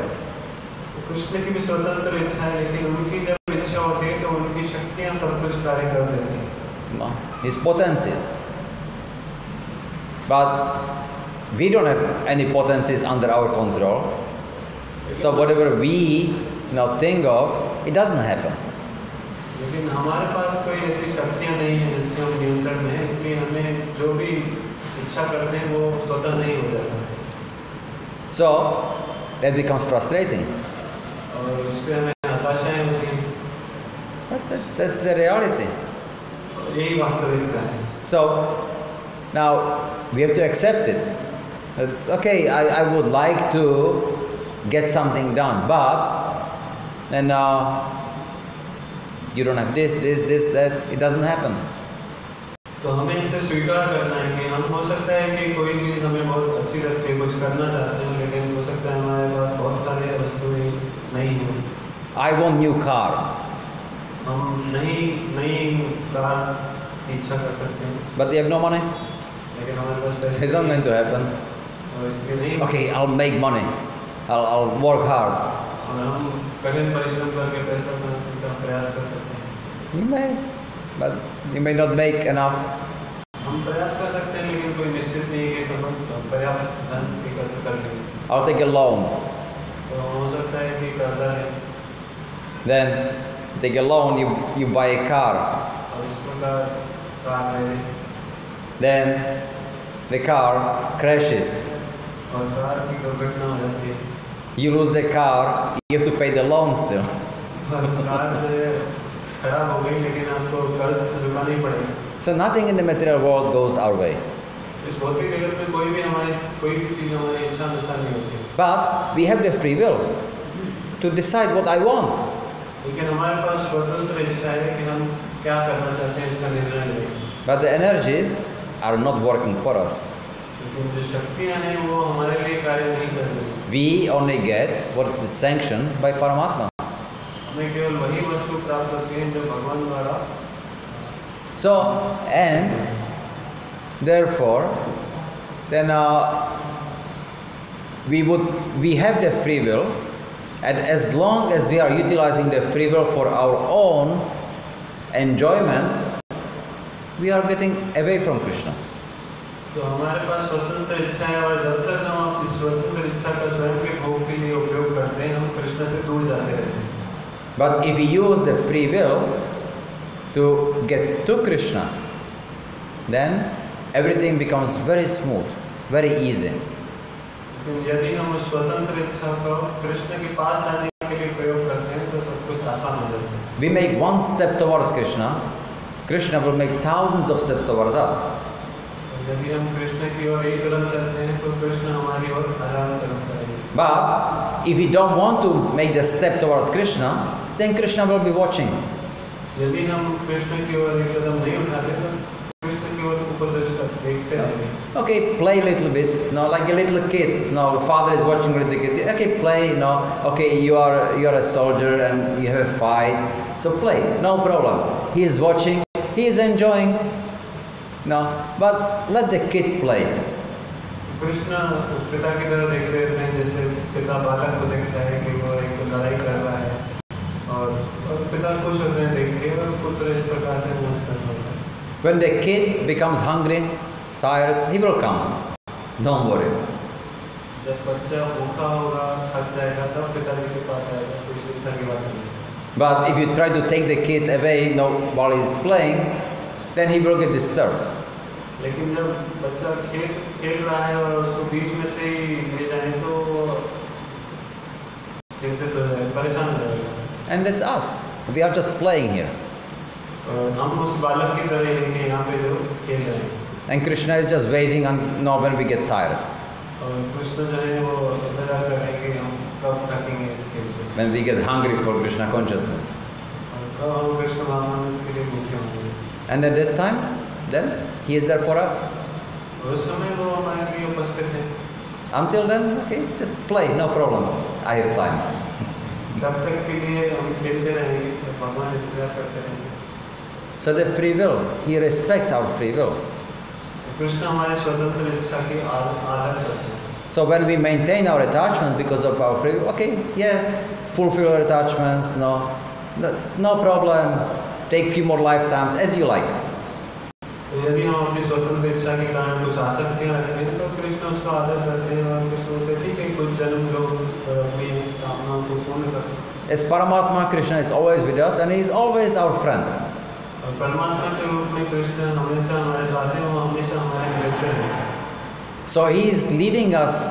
Krishna की भी स्वतंत्र इच्छा है, लेकिन उनकी जब इच्छा होती है तो उनकी शक्तियाँ सब कुछ कार्य कर देती हैं। His potencies. But we don't have any potencies under our control. So whatever we think of, it doesn't happen. लेकिन हमारे पास कोई ऐसी शक्तियाँ नहीं है जिसके हम नियंत्रण में हैं, इसलिए हमें जो भी इच्छा करते हैं वो स्वतः नहीं हो जाता। So that becomes frustrating. और उससे हमें हताशाएं होती हैं। But that's the reality. यही वास्तविकता है। So now we have to accept it. Okay, I would like to get something done, but then you don't have this, that. It doesn't happen. तो हमें इसे स्वीकार करना है कि हम हो सकता है कि कोई चीज़ हमें बहुत अच्छी लगती है, कुछ करना चाहते हैं, लेकिन हो सकता है हमारे पास बहुत सारे वस्तुएं नहीं हो। I want new car. हम नई कार की इच्छा कर सकते हैं। But you have no money. लेकिन हमारे पास पैसे It's not going to happen. और इसलिए नहीं। Okay, I'll make money. I'll work hard. और हम कठिन परिश्रम करके पैसा बनाने का प्रयास कर सकते हैं। You may, but you may not make enough. हम प्रयास कर सकते हैं, लेकिन कोई निश्चित नहीं है कि हम पर्याप्त धन एकत्र कर लेंगे। I'll take a loan. तो हो सकता है कि कर्जा है। Then take a loan. You buy a car. और इस प्रकार कार ले लें। Then the car crashes. और कार की दुर्घटना हो जाती है। You lose the car. You have to pay the loan still. और कार जो है खराब हो गई, लेकिन आपको कर्ज तो चुकाना ही पड़ेगा। So nothing in the material world goes our way. इस भौतिक जगत में कोई भी चीज़ हमारी इच्छा अनुसार नहीं होती। But we have the free will to decide what I want. लेकिन हमारे पास स्वतंत्र इच्छा है कि हम क्या करना चाहते हैं, इसका निर्णय लें। But the energies are not working for us. लेकिन जो शक्तियाँ हैं वो हमारे लिए कार्य नहीं कर रही। We only get what is sanctioned by Paramatma. हमें केवल वही वस्तु प्राप्त होती है जो भगवान द्वारा। So, and therefore, then we have the free will, and as long as we are utilizing the free will for our own enjoyment, we are getting away from Krishna. तो हमारे पास स्वतंत्र इच्छा है और जब तक हम इस स्वतंत्र इच्छा का स्वयं के भोग के लिए उपयोग करते हैं हम कृष्ण से दूर जाते रहते हैं. But if we use the free will to get to Krishna, then everything becomes very smooth, very easy. लेकिन यदि हम उस स्वतंत्र इच्छा को कृष्ण के पास जाने के लिए प्रयोग करते हैं तो सब कुछ आसान हो जाता है. We make one step towards Krishna, Krishna will make thousands of steps towards us. यदि हम कृष्ण की ओर एक कदम चलते हैं तो कृष्ण हमारी ओर हजारों कदम चलेंगे. But if we don't want to make the step towards Krishna, then Krishna will be watching. यदि हम कृष्ण की ओर एक कदम नहीं उठाते तो कृष्ण की ओर ऊपर से देखते रहेंगे. Okay, play a little bit, no, like a little kid. No, the father is watching a little kid. Okay, play, no. Okay, you are a soldier and you have a fight, so play, no problem. He is watching, he is enjoying. No, but let the kid play. Krishna उस पिता की तरह देखते रहते हैं जैसे पिता बालक को देखता है कि वो एक लड़ाई कर रहा है और पिता खुश होते हैं देख के और पुत्र इस प्रकार से मौज कर रहा है. When the kid becomes hungry, tired, he will come. Don't worry. जब बच्चा भूखा होगा थक जाएगा तब पिताजी के पास आएगा. कोई चिंता की बात नहीं. But if you try to take the kid away, no, while he's playing, then he will get disturbed. लेकिन जब बच्चा खेल रहा है और उसको बीच में से ही ले जाए तो चिंतित हो जाएगा, परेशान हो जाएगा. And that's us. We are just playing here. और हम उस बालक की तरह ही हैं यहाँ पे जो खेल रहे हैं. And Krishna is just waiting on no when we get tired. और कृष्ण जो है वो इंतजार कर रहे हैं कि हम कब थकेंगे इस खेल से. When we get hungry for Krishna consciousness. और कब हम कृष्ण भावनामृत के लिए भूखे होंगे. And at that time, then he is there for us. उस समय वो हमारे लिए उपस्थित हैं. Until then, okay, just play, no problem. I have time. तब तक के लिए हम खेलते रहेंगे तो भगवान इंतजार करते रहेंगे. So the free will, he respects our free will. Krishna हमारे स्वतंत्र इच्छा के आदर करते हैं. So when we maintain our attachment because of our free will, okay, yeah, fulfill our attachments, no problem. Take few more lifetimes as you like. तो यदि हम अपनी स्वतंत्र इच्छा के कारण कुछ आसक्तियां रखते हैं तो कृष्ण उसका आदर करते हैं और कृष्ण बोलते हैं ठीक है कुछ जन्म जो अपनी कामनाओं को पूर्ण करते हैं. As Paramatma, Krishna is always with us and he is always our friend. और परमात्मा के रूप में कृष्ण हमेशा हमारे साथ हैं, वो हमेशा हमारे मित्र हैं. So he is leading us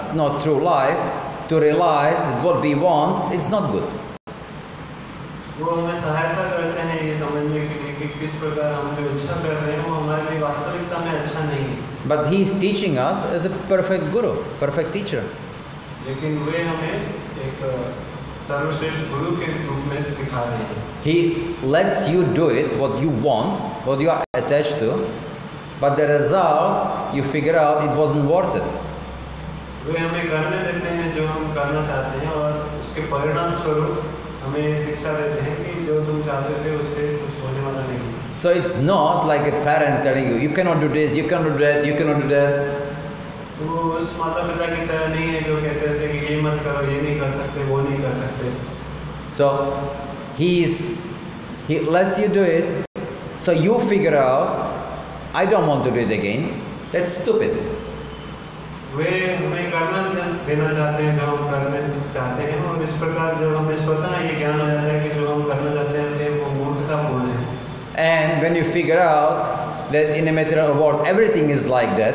through life to realize that what we want is not good. वो हमें सहायता करते हैं ये समझने के लिए कि किस प्रकार हम जो इच्छा कर रहे हैं वो हमारे लिए वास्तविकता में अच्छा नहीं है. But he is teaching us as a perfect guru, perfect teacher. लेकिन वे हमें एक सर्वश्रेष्ठ गुरु के रूप में सिखा रहे हैं. He lets you do it what you want, what you are attached to, but the result you figure out it wasn't worth it. वे हमें करने देते हैं जो हम करना चाहते हैं और उसके परिणाम स्वरूप हमें शिक्षा देते हैं कि जो तुम चाहते थे उससे कुछ होने वाला नहीं. So it's not like a parent telling you, you cannot do this, you cannot do that, you cannot do that. तो वो उस माता पिता की तरह नहीं है जो कहते थे कि ये मत करो, ये नहीं कर सकते, वो नहीं कर सकते. So he lets you do it, so you figure out, I don't want to do it again. That's stupid. वे हमें करना देना चाहते हैं जो हम करने चाहते हैं और इस प्रकार जब हमें स्वतः ये ज्ञान हो जाता है कि जो हम करना चाहते हैं वो मूर्खतापूर्ण है. And when you figure out that in the material world everything is like that,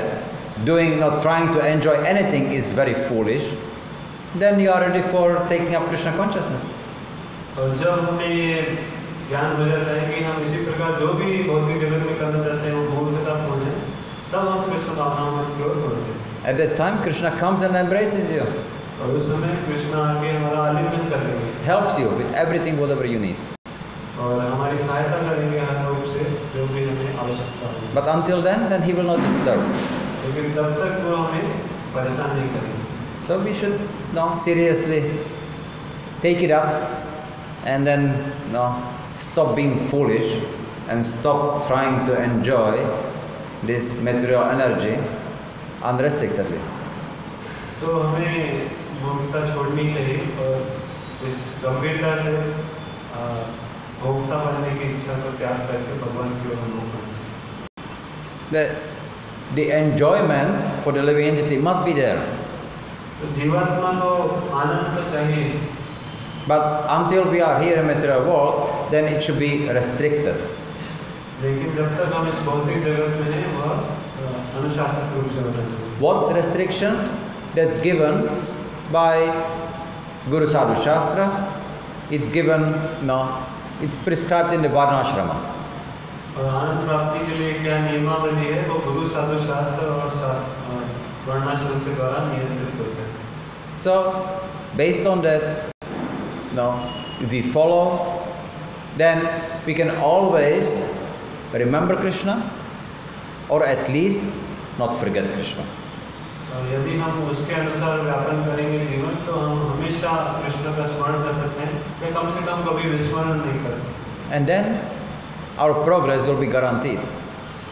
trying to enjoy anything is very foolish, then you are ready for taking up Krishna consciousness. और जब हमें ये ज्ञान हो जाता है कि हम इसी प्रकार जो भी भौतिक जगत में करना चाहते हैं वो मूर्खतापूर्ण है, तब हम कृष्ण भावनामृत की ओर बढ़ते हैं. At that time, Krishna comes and embraces you. और उस समय कृष्ण आके हमारा आलिंगन करेंगे. Helps you with everything, whatever you need. और हमारी सहायता करेंगे हर रूप से जो भी हमें आवश्यकता हो. But until then he will not disturb. लेकिन तब तक वो हमें परेशान नहीं करेंगे. So we should seriously take it up and then stop being foolish and stop trying to enjoy this material energy unrestrictedly. तो हमें मूर्खता छोड़नी चाहिए और इस गंभीरता से भोक्ता बनने की इच्छा को त्याग करके भगवान की ओर मुख होना चाहिए. the enjoyment for the living entity must be there. जीवात्मा को आनंद तो चाहिए. But until we are here in material world, then it should be restricted. लेकिन जब तक हम इस भौतिक जगत में हैं, वह अनुशासित रूप से होना चाहिए. What restriction? That's given by Guru Sadhu Shastra. It's given, it's prescribed in the Vardhana ashrama. और आनंद प्राप्ति के लिए क्या नियमावली है, वो गुरु साधु शास्त्र और वर्णाश्रम के द्वारा नियंत्रित होते हैं. So, based on that, if we follow, then we can always remember Krishna, or at least not forget Krishna. और यदि हम उसके अनुसार व्यापन करेंगे जीवन, तो हम हमेशा कृष्ण का स्मरण कर सकते हैं, या कम से कम कभी विस्मरण नहीं कर सकते. And then our progress will be guaranteed.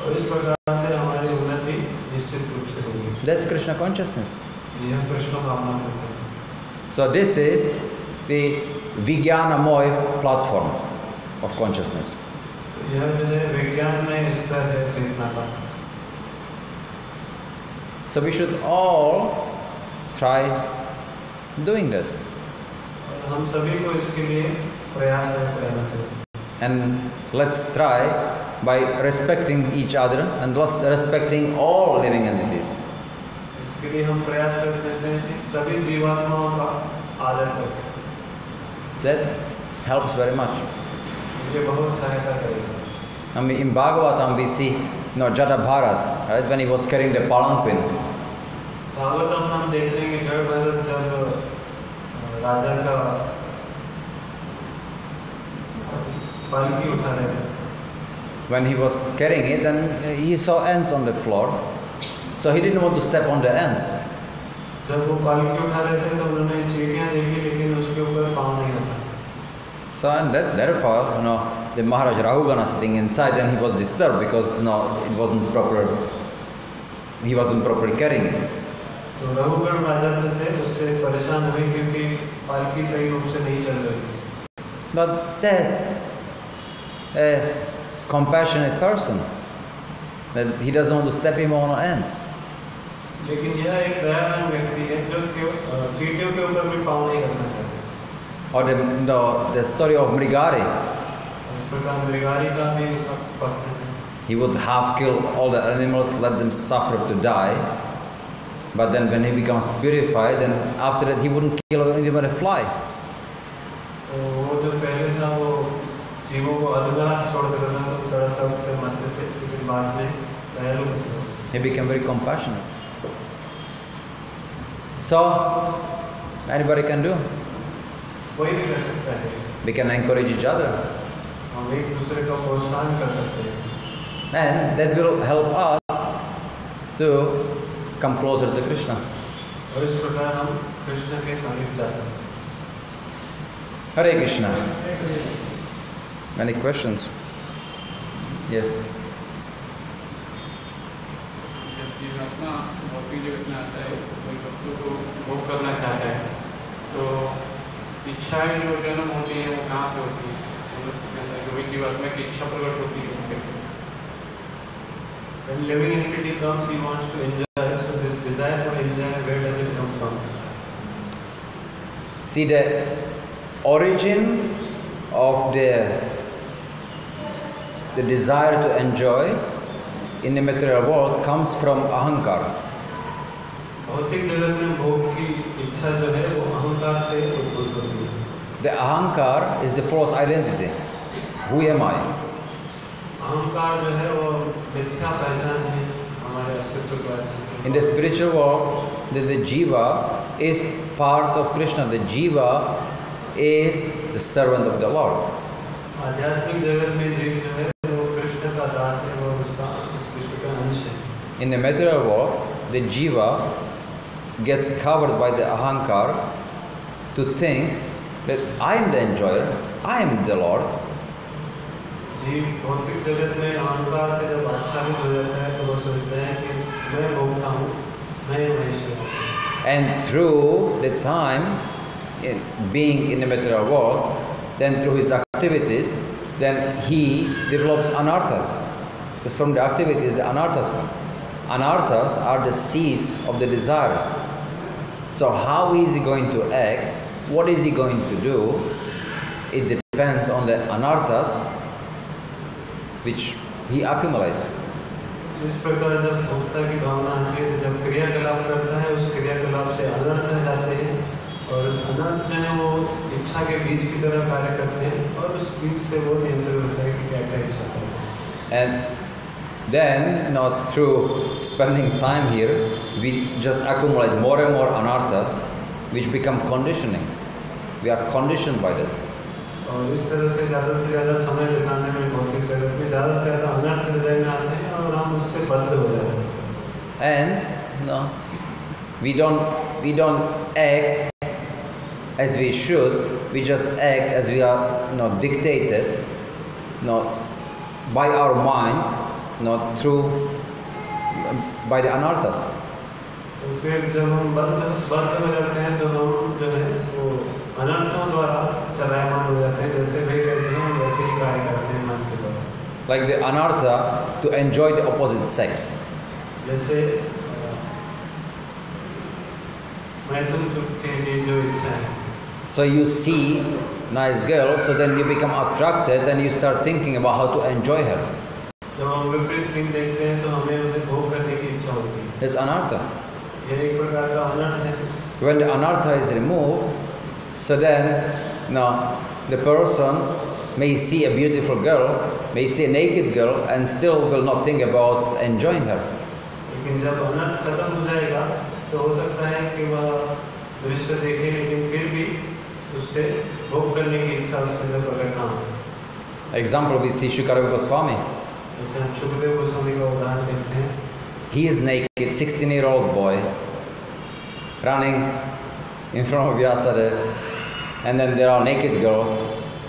और इस प्रकार से हमारी उन्नति निश्चित रूप से होगी. That's Krishna consciousness. यह कृष्ण भावना करते हैं. So this is the Vijnanamoy platform of consciousness. यह जो है विज्ञान में स्तर है चेतना का. So we should all try doing that. हम सभी को इसके लिए प्रयास करना चाहिए. And let's try by respecting each other and respecting all living entities. इसके लिए हम प्रयास करते हैं कि सभी जीवात्माओं का आदर करें. That helps very much. ये बहुत सहायता करेगा. I mean, in Bhagavatam we see, Jada Bharat, right, when he was carrying the palanquin. Bhagavatam में हम देखते हैं कि जड़ भरत जब राजा का पालकी उठा रहे थे. When he was carrying it, then he saw ants on the floor, so he didn't want to step on the ants. जब वो पालकी उठा रहे थे, तो उन्होंने चींटियां देखी, लेकिन उसके ऊपर पाँव नहीं रखा. So and therefore, the Maharaja Rahugana sitting inside, and he was disturbed because it wasn't proper. He wasn't properly carrying it. तो रघुगण राजा थे, उससे परेशान हुए क्योंकि पालकी सही रूप से नहीं चल रही थी. But that's a compassionate person, that he doesn't want to step him on ants. लेकिन यह एक दयावान व्यक्ति है जो चींटियों के ऊपर भी पाँव नहीं रखना चाहते. Or the story of Mrigari. इस प्रकार मृगारी का भी पक्ष है. He would half kill all the animals, let them suffer to die. But then when he becomes purified, then after that he wouldn't kill even a fly. तो वो जो पहले था, वो जीवों को अधगरा छोड़ देता था, तड़प तड़पते मरते थे, लेकिन बाद में दयालु बनते. He became very compassionate. So anybody can do. कोई भी कर सकता है. We can encourage each other. हम एक दूसरे का प्रोत्साहन कर सकते हैं. And that will help us to come closer to Krishna. और इस प्रकार हम कृष्ण के समीप जा सकते हैं. Hare Krishna. Any questions? Yes. जब जीवात्मा भौतिक जगत में आता है, कोई वस्तु को भोग करना चाहता है, तो इच्छाएं जो जन्म होती हैं, वो कहाँ से होती है? मनुष्य के अंदर जो जीवात्मा की इच्छा प्रकट होती है, कैसे? When living entity comes, he wants to enjoy. So this desire for enjoy, where does it come from? See, the origin of the desire to enjoy in the material world comes from ahankar. भौतिक जगत में भोग की इच्छा जो है, वो अहंकार से उद्भूत होती है. The ahankar is the false identity. Who am I? अहंकार जो है वो मिथ्या पहचान है हमारे अस्तित्व का. In the spiritual world, the jiva is part of Krishna. The jiva is the servant of the Lord. आध्यात्मिक जगत में जीव जो है, वो कृष्ण का दास है, वो उसका कृष्ण का अंश है. In the material world, the jiva gets covered by the ahankar to think that I am the enjoyer, I am the Lord. जीव भौतिक जगत में अहंकार से जब आच्छादित हो जाता है, तो वो सोचते हैं कि मैं भोगता हूँ, मैं महेश्वर हूँ. And through the time being in the material world, then through his activities, then he develops anarthas. Because from the activities, the anarthas come. Anarthas are the seeds of the desires. So how is he going to act? What is he going to do? It depends on the anarthas which he accumulates. इस प्रकार जब भोक्ता की भावना आती है तो जब क्रियाकलाप करता है उस क्रियाकलाप से अनर्थ जाते हैं और उस अनर्थ जो है वो इच्छा के बीज की तरह कार्य करते हैं और उस बीज से वो नियंत्रित होता है कि क्या क्या इच्छा करना है. And then, not through spending time here, we just accumulate more and more anarthas which become conditioning. We are conditioned by that. और इस तरह से ज़्यादा समय बिताने में भौतिक जगत में ज़्यादा से ज़्यादा अनर्थ हृदय में आते हैं और हम उससे बद्ध हो जाते हैं. And no, we don't act as we should. We just act as we are not dictated, not by our mind, not through by the anarthas. तो फिर जब हम बद्ध हो जाते हैं तो हम जो है वो अनर्थों द्वारा चलायमान हो जाते हैं. जैसे वे कहते हैं वैसे ही कार्य करते हैं मन के द्वारा. Like the anartha to enjoy the opposite sex. जैसे मैथुन के लिए जो इच्छा है. So you see nice girl, so then you become attracted and you start thinking about how to enjoy her. जब हम विपरीत लिंग देखते हैं तो हमें उन्हें भोग करने की इच्छा होती है. That's anartha. यह एक प्रकार का अनर्थ है. When the anartha is removed, so then now the person may see a beautiful girl, may see a naked girl, and still will not think about enjoying her. लेकिन जब अनर्थ खत्म हो जाएगा तो हो सकता है कि वह दृश्य देखे लेकिन फिर भी उससे भोग करने की इच्छा उसके अंदर प्रकट ना हो. Example, we see Shukadeva Goswami. जैसे हम सुखदेव गोस्वामी का उदाहरण देखते हैं. He is naked, 16-year-old boy, running in front of Vyasadeva, and then there are naked girls,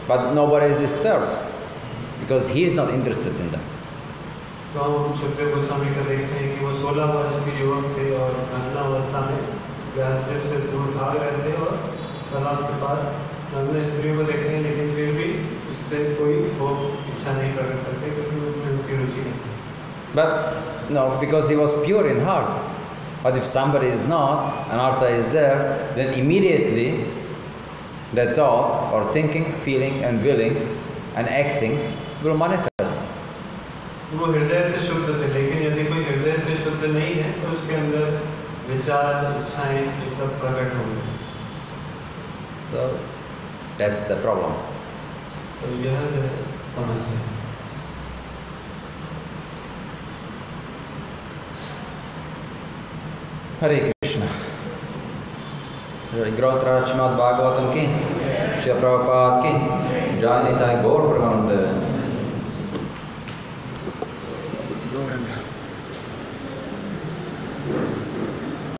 but nobody is disturbed because he is not interested in them. तो हम सुखदेव गोस्वामी का देखते हैं कि वो 16 वर्ष के युवक थे और नग्न अवस्था में व्यासदेव से दूर भाग रहे थे और तालाब के पास नग्न स्त्री को देखते हैं लेकिन फिर भी उससे कोई भोग इच्छा नहीं प्रकट करते क्योंकि उनमें उनकी रुचि नहीं थी. But no, because he was pure in heart. But if somebody is not, anartha is there, then immediately the thought or thinking, feeling and willing and acting will manifest. वो हृदय से शुद्ध थे लेकिन यदि कोई हृदय से शुद्ध नहीं है तो उसके अंदर विचार इच्छाएं ये सब प्रकट होंगे. So that's the problem. तो यह जो है समस्या. Hare Krishna. Grotra Srimad Bhagavatam ki, Srila Prabhupada ki, Jai Nitai Gaur Pramananda.